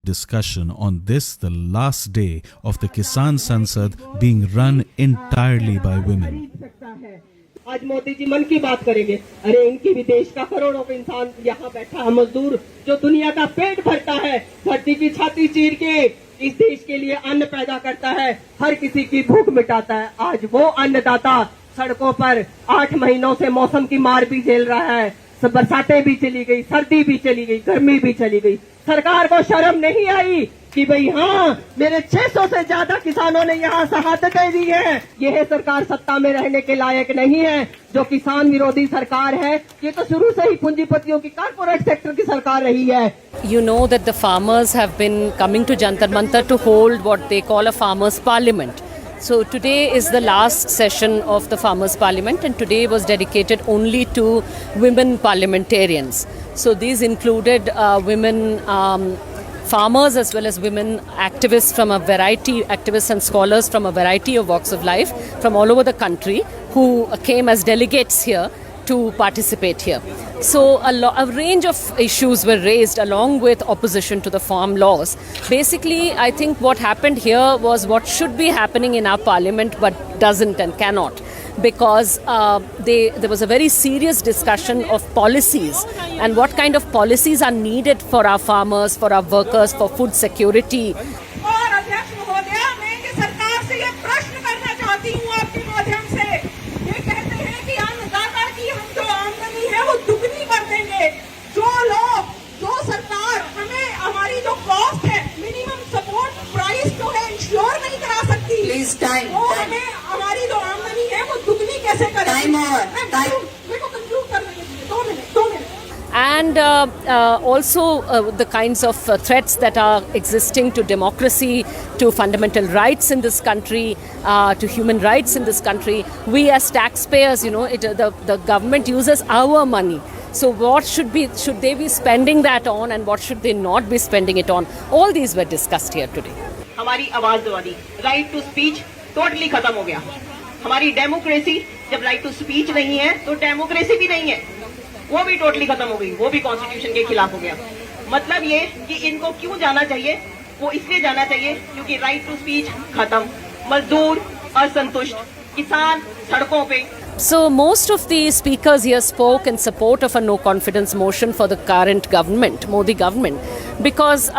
discussion on this, the last day of the Kisan Sansad being run entirely by women. आज मोदी जी मन की बात करेंगे। अरे इनकी भी देश का करोड़ों का इंसान यहाँ बैठा है, मजदूर जो दुनिया का पेट भरता है, धरती की छाती चीर के इस देश के लिए अन्न पैदा करता है, हर किसी की भूख मिटाता है। आज वो अन्नदाता सड़कों पर 8 महीनों से मौसम की मार भी झेल रहा है। सब बरसातें भी चली गई, सर्दी भी चली गई, गर्मी भी चली गई। सरकार को शर्म नहीं आई कि भाई हाँ, मेरे 600 से ज्यादा किसानों ने यहाँ शहादतें दी हैं। यह सरकार सत्ता में रहने के लायक नहीं है। जो किसान विरोधी सरकार है, ये तो शुरू से ही पूंजीपतियों की, कारपोरेट सेक्टर की सरकार रही है। You know that the farmers have been coming to Jantar Mantar to hold what they call a farmers' parliament. So today is the last session of the Farmers' Parliament, and today was dedicated only to women parliamentarians. So these included women farmers as well as women activists from a variety, activists and scholars from a variety of walks of life from all over the country who came as delegates here to participate here. So a range of issues were raised along with opposition to the farm laws. Basically, I think what happened here was what should be happening in our parliament but doesn't and cannot, because there was a very serious discussion of policies and what kind of policies are needed for our farmers, for our workers, for food security. हमारी जो आमदनी है वो दुगनी कैसे करें? And also the kinds of threats that are existing to democracy, to fundamental rights in this country, to human rights in this country. We as taxpayers, the government uses our money. So what should they be spending that on, and what should they not be spending it on? All these were discussed here today. हमारी आवाज दबा दी, right to speech totally खत्म हो गया। हमारी democracy, जब right to speech नहीं है तो डेमोक्रेसी भी नहीं है, वो भी टोटली खत्म हो गई, वो भी कॉन्स्टिट्यूशन के खिलाफ हो गया। मतलब ये कि इनको क्यों जाना चाहिए, वो इसलिए जाना चाहिए क्योंकि राइट टू स्पीच खत्म, मजदूर असंतुष्ट, किसान सड़कों पे। So most of the speakers here spoke in support of a no confidence motion for the current government, Modi government, because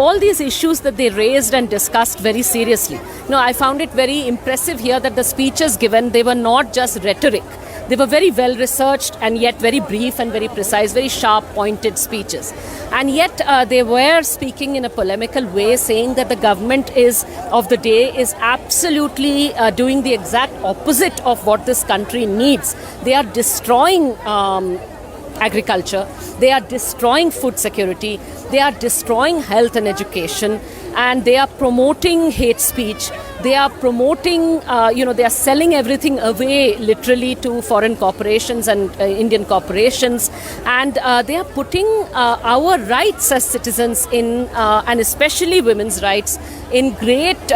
all these issues that they raised and discussed very seriously. I found it very impressive here that the speeches given, they were not just rhetoric. They were very well researched and yet very brief and very precise, very sharp pointed speeches. And yet they were speaking in a polemical way, saying that the government of the day is absolutely doing the exact opposite of what this country needs. They are destroying agriculture, they are destroying food security, they are destroying health and education, and they are promoting hate speech. They are promoting, they are selling everything away literally to foreign corporations and Indian corporations, and they are putting our rights as citizens in, and especially women's rights, in great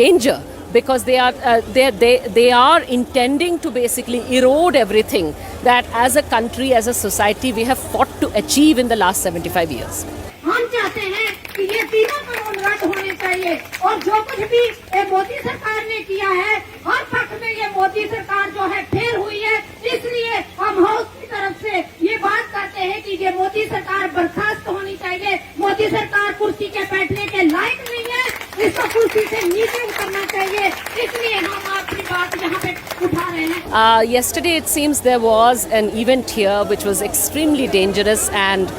danger, because they are intending to basically erode everything that as a country, as a society, we have fought to achieve in the last 75 years. हम चाहते हैं कि ये तीनों कानून रद्द होने चाहिए, और जो कुछ भी मोदी सरकार ने किया है, हर पक्ष में ये मोदी सरकार जो है फेल हुई है। इसलिए हम हाउस की तरफ से ये बात करते हैं कि ये मोदी सरकार बर्खास्त होनी चाहिए। मोदी सरकार कुर्सी के बैठने के लायक नहीं है, इसको कुर्सी से नीचे उतरना चाहिए। इसलिए हम आपकी बात यहाँ पे उठा रहे हैं। Yesterday it seems there was an event here which was extremely dangerous, and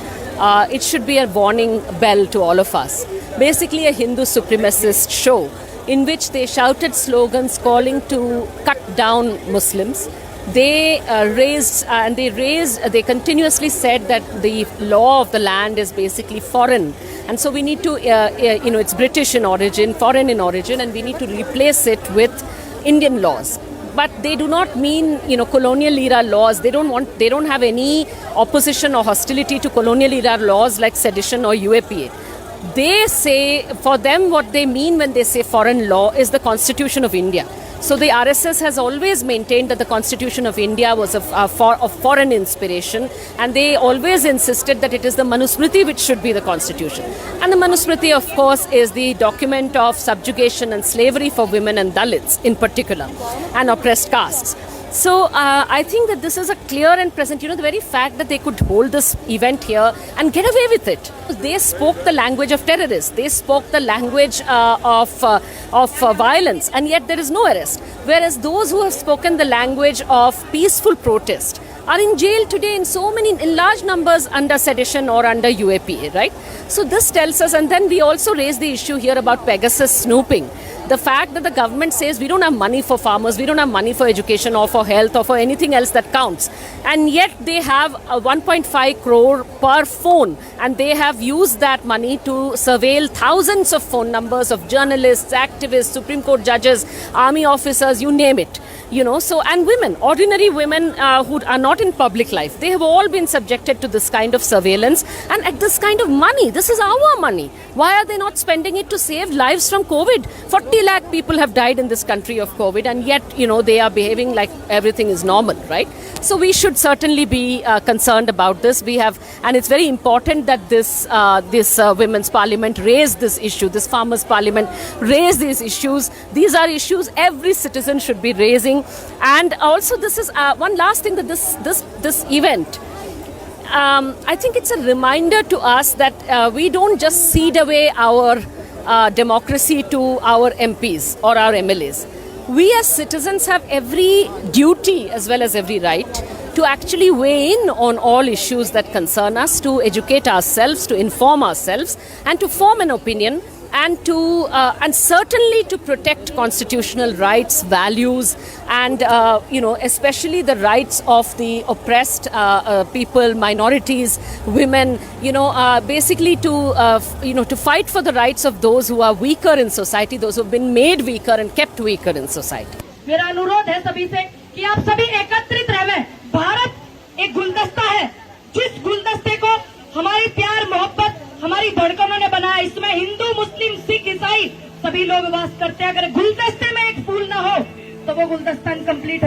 it should be a warning bell to all of us. Basically a Hindu supremacist show in which they shouted slogans calling to cut down Muslims. They they continuously said that the law of the land is basically foreign, and so we need to, it's British in origin, foreign in origin, and we need to replace it with Indian laws. But they do not mean, colonial era laws. They don't have any opposition or hostility to colonial era laws like sedition or UAPA. They say, for them, what they mean when they say foreign law is the Constitution of India. So the RSS has always maintained that the Constitution of India was of foreign inspiration, and they always insisted that it is the Manusmriti which should be the Constitution. And the Manusmriti, of course, is the document of subjugation and slavery for women and Dalits in particular, and oppressed castes. So I think that this is a clear and present, the very fact that they could hold this event here and get away with it. They spoke the language of terrorists. They spoke the language of violence, and yet there is no arrest. Whereas those who have spoken the language of peaceful protest are in jail today in large numbers under sedition or under UAPA, right? So this tells us, and then we also raise the issue here about Pegasus snooping. The fact that the government says we don't have money for farmers, we don't have money for education or for health or for anything else that counts. And yet they have a 1.5 crore per phone, and they have used that money to surveil thousands of phone numbers of journalists, activists, Supreme Court judges, army officers, you name it. So, and women, ordinary women who are not in public life, they have all been subjected to this kind of surveillance and at this kind of money. This is our money. Why are they not spending it to save lives from COVID? 40 lakh people have died in this country of COVID, and yet, they are behaving like everything is normal, right? So we should certainly be concerned about this. And it's very important that this Women's Parliament raise this issue, this Farmers' Parliament raise these issues. These are issues every citizen should be raising. And also this is one last thing, that this event, I think it's a reminder to us that we don't just cede away our democracy to our MPs or our MLAs. We as citizens have every duty as well as every right to actually weigh in on all issues that concern us, to educate ourselves, to inform ourselves, and to form an opinion, and and certainly to protect constitutional rights, values, and especially the rights of the oppressed people, minorities, women. Basically to fight for the rights of those who are weaker in society, those who have been made weaker and kept weaker in society. मेरा अनुरोध है सभी से कि आप सभी एकत्रित रहें। भारत एक गुलदस्ता है, जिस गुलदस्ते को हमारी प्यार मोहब्बत हमारी धड़कनों ने बनाया। इसमें हिंदू, मुस्लिम, सिख, ईसाई सभी लोग वास करते हैं। अगर गुलदस्ते में एक फूल ना हो तो वो गुलदस्ता इनकम्प्लीट होता है।